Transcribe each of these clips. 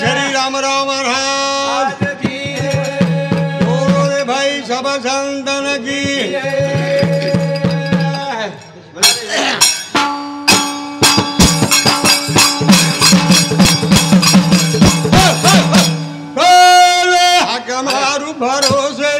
श्री राम राम महाराज बोलो रे भाई सब संतन की। हक मारू भरोसे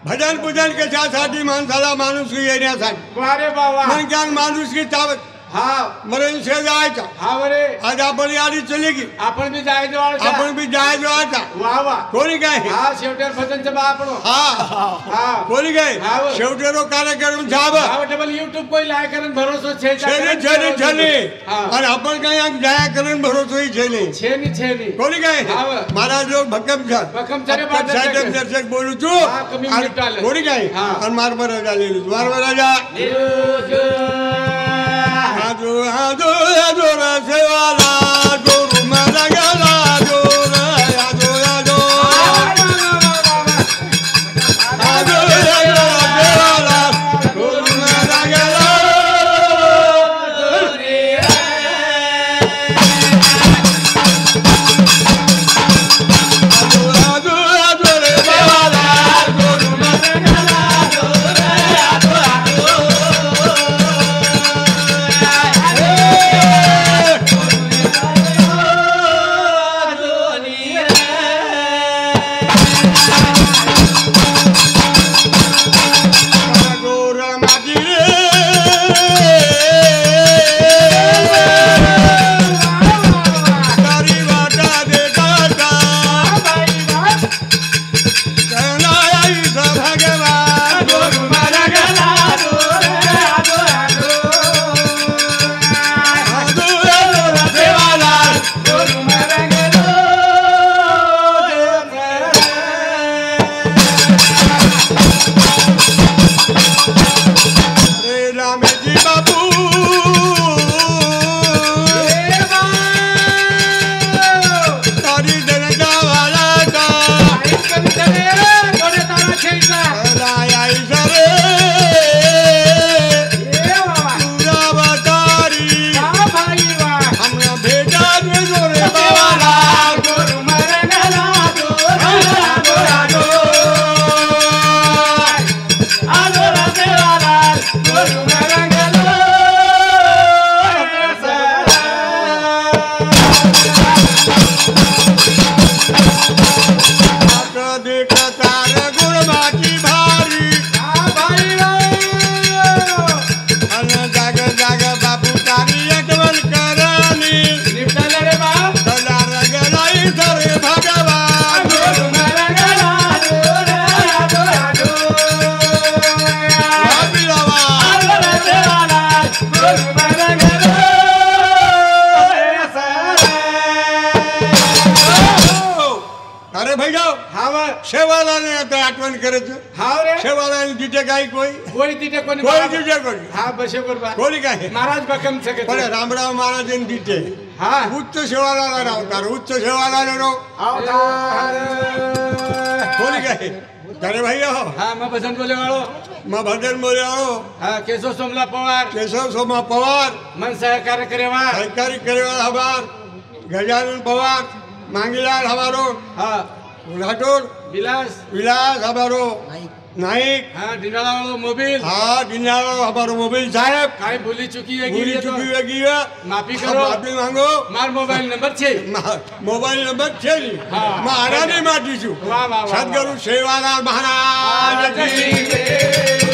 भजन पूजन के साथ माणसाला माणूस की येण्यासाठी मग ज्ञान माणूस की तावत मरण से जायचा आज आपण यादी चली की आपण बी जायचो आता कोणी काय शेवटर भजनचं बा आपण कोणी काय शेवटेरो कार्यक्रम जाबा डबल YouTube कोई लायक करन भरोसा छे छे और अपन काय जाया करन भरोसा ही छे कोणी काय महाराज लोग भक्कम चरे बात दर्शक बोलू तू कोणी काय और मारबर राजा ले लो मारबर राजा आजो आजो आजो रसेवाला गोरु मारा गला जोरा आजो आजो आजो रसेवाला गोरु मारा गला आजो आजो आजो रसेवाला गोरु मारा गला जोरा आजो आजो अरे भाई जाओ हाव शेवालाने आता आठवण करायचं हाव रे शेवालाने तिथे काय कोई कोई तिथे कोणी कोई तिथे कोणी हा बशे करबा कोणी काय महाराज बकम सके पण रामराव महाराज तिथे हा उच्च शेवालाला रावतार उच्च शेवालाने रो कोणी काय अरे भाई हो हा मग भजन बोले वाळो मग भजन बोले हो हा केशव सोमला पवार केशव सोमा पवार मन सहकार्य करेवा सहकारी करेवाल हमार गजानन पवार मांगीलाल हमारो हा राठौर विलास विलास हमारो नाइक हाँ डिंडाला वालों मोबाइल हाँ डिंडाला हमारो मोबाइल साहब काय भूली चुकी है भूली चुकी है माफी करो माफी मांगो मार मोबाइल नंबर छे मोबाइल नंबर छे महारानी माटी छू वाह वाह सद्गुरु सेवालाल महाराज की